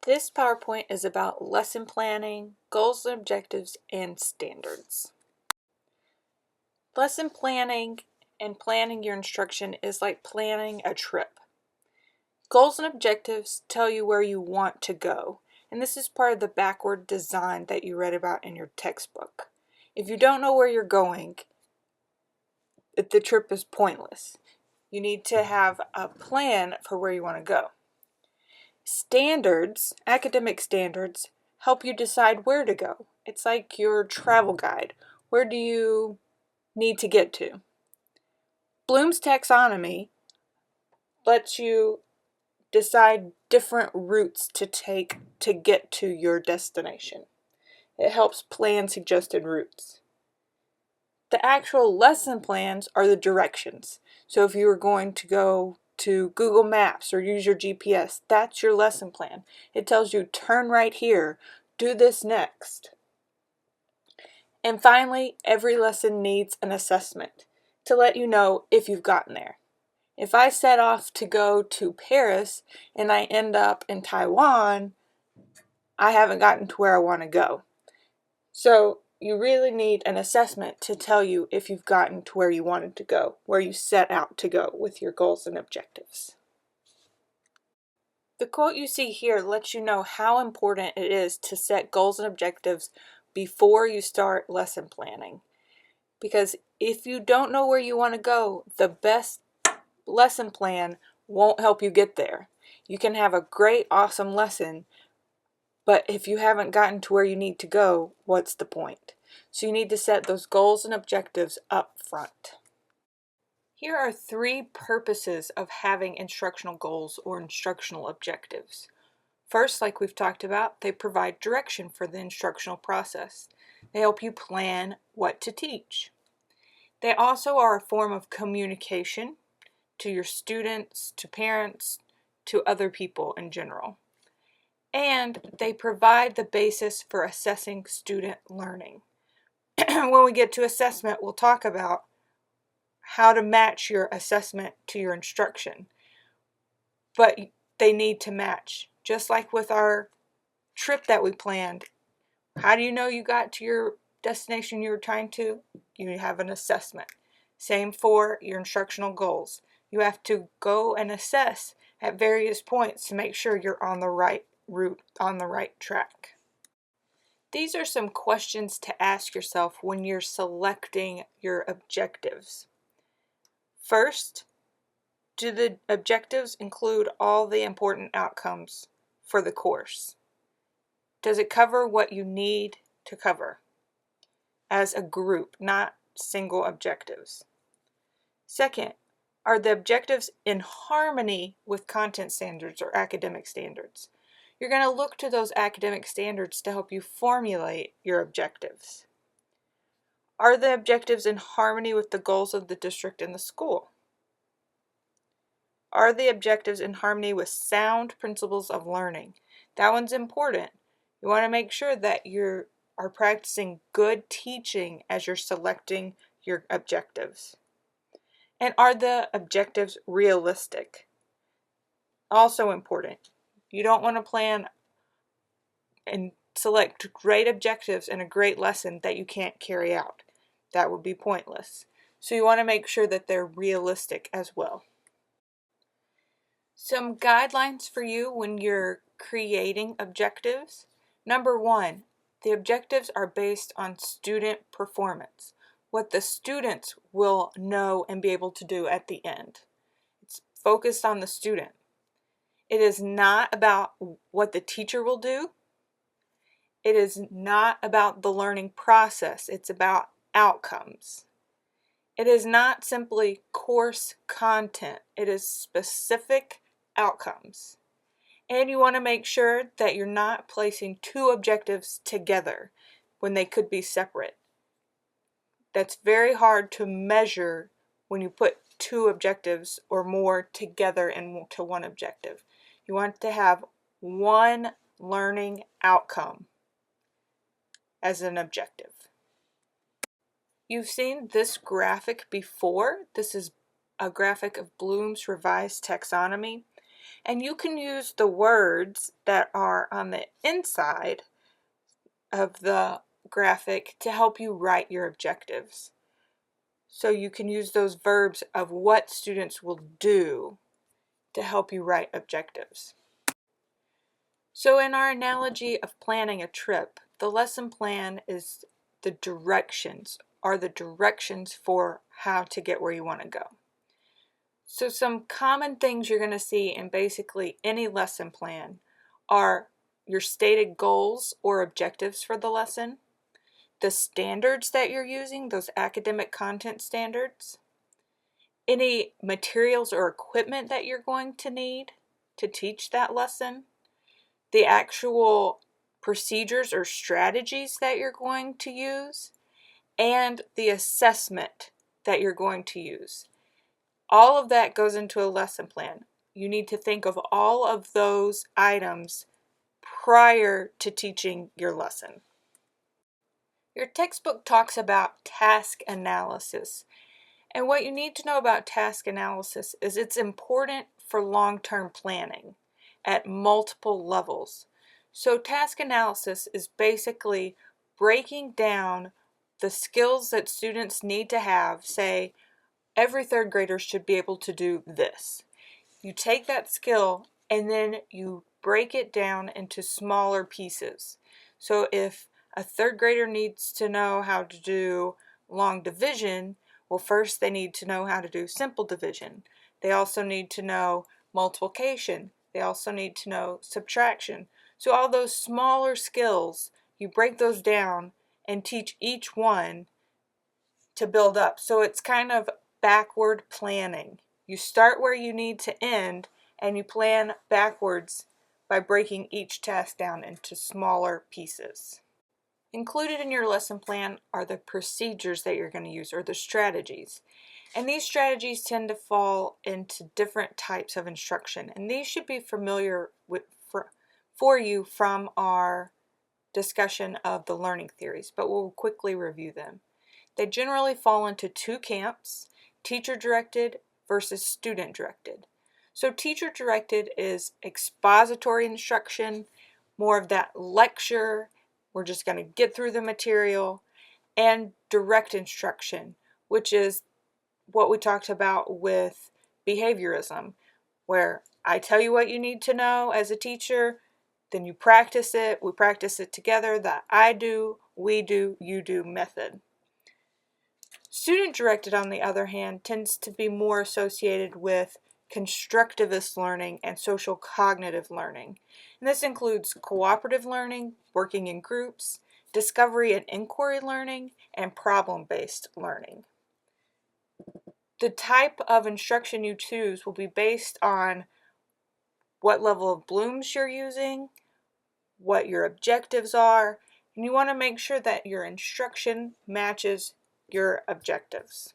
This PowerPoint is about lesson planning, goals and objectives, and standards. Lesson planning and planning your instruction is like planning a trip. Goals and objectives tell you where you want to go, and this is part of the backward design that you read about in your textbook. If you don't know where you're going, the trip is pointless. You need to have a plan for where you want to go. Standards, academic standards, help you decide where to go. It's like your travel guide. Where do you need to get to? Bloom's taxonomy lets you decide different routes to take to get to your destination. It helps plan suggested routes. The actual lesson plans are the directions. So if you were going to go to Google Maps or use your GPS, that's your lesson plan. It tells you turn right here, do this next. And finally, every lesson needs an assessment to let you know if you've gotten there. If I set off to go to Paris and I end up in Taiwan, I haven't gotten to where I want to go. So you really need an assessment to tell you if you've gotten to where you wanted to go, where you set out to go with your goals and objectives. The quote you see here lets you know how important it is to set goals and objectives before you start lesson planning. Because if you don't know where you want to go, the best lesson plan won't help you get there. You can have a great, awesome lesson, but if you haven't gotten to where you need to go, what's the point? So you need to set those goals and objectives up front. Here are 3 purposes of having instructional goals or instructional objectives. First, like we've talked about, they provide direction for the instructional process. They help you plan what to teach. They also are a form of communication to your students, to parents, to other people in general. And they provide the basis for assessing student learning. When we get to assessment, we'll talk about how to match your assessment to your instruction. But they need to match. Just like with our trip that we planned, how do you know you got to your destination you were trying to? You have an assessment. Same for your instructional goals. You have to go and assess at various points to make sure you're on the right route, on the right track. These are some questions to ask yourself when you're selecting your objectives. First, do the objectives include all the important outcomes for the course? Does it cover what you need to cover as a group, not single objectives? Second, are the objectives in harmony with content standards or academic standards? You're going to look to those academic standards to help you formulate your objectives. Are the objectives in harmony with the goals of the district and the school? Are the objectives in harmony with sound principles of learning? That one's important. You want to make sure that you are practicing good teaching as you're selecting your objectives. And are the objectives realistic? Also important. You don't want to plan and select great objectives in a great lesson that you can't carry out. That would be pointless. So you want to make sure that they're realistic as well. Some guidelines for you when you're creating objectives. Number 1, the objectives are based on student performance, what the students will know and be able to do at the end. It's focused on the student. It is not about what the teacher will do. It is not about the learning process. It's about outcomes. It is not simply course content. It is specific outcomes. And you want to make sure that you're not placing 2 objectives together when they could be separate. That's very hard to measure when you put 2 objectives or more together into one objective. You want to have one learning outcome as an objective. You've seen this graphic before. This is a graphic of Bloom's revised taxonomy. And you can use the words that are on the inside of the graphic to help you write your objectives. So you can use those verbs of what students will do to help you write objectives. So in our analogy of planning a trip, the lesson plan is the directions for how to get where you want to go. So some common things you're going to see in basically any lesson plan are your stated goals or objectives for the lesson, the standards that you're using, those academic content standards, any materials or equipment that you're going to need to teach that lesson, the actual procedures or strategies that you're going to use, and the assessment that you're going to use. All of that goes into a lesson plan. You need to think of all of those items prior to teaching your lesson. Your textbook talks about task analysis. And what you need to know about task analysis is it's important for long-term planning at multiple levels. So task analysis is basically breaking down the skills that students need to have. Say, every third grader should be able to do this. You take that skill and then you break it down into smaller pieces. So if a third grader needs to know how to do long division, well, first they need to know how to do simple division. They also need to know multiplication. They also need to know subtraction. So all those smaller skills, you break those down and teach each one to build up. So it's kind of backward planning. You start where you need to end and you plan backwards by breaking each task down into smaller pieces. Included in your lesson plan are the procedures that you're going to use, or the strategies. And these strategies tend to fall into different types of instruction. And these should be familiar with for you from our discussion of the learning theories, but we'll quickly review them. They generally fall into two camps: teacher-directed versus student-directed. So teacher-directed is expository instruction, more of that lecture, we're just going to get through the material, and direct instruction, which is what we talked about with behaviorism, where I tell you what you need to know as a teacher, then you practice it, we practice it together, the I do, we do, you do method. Student-directed, on the other hand, tends to be more associated with constructivist learning and social cognitive learning. And this includes cooperative learning, working in groups, discovery and inquiry learning, and problem-based learning. The type of instruction you choose will be based on what level of Bloom's you're using, what your objectives are, and you want to make sure that your instruction matches your objectives.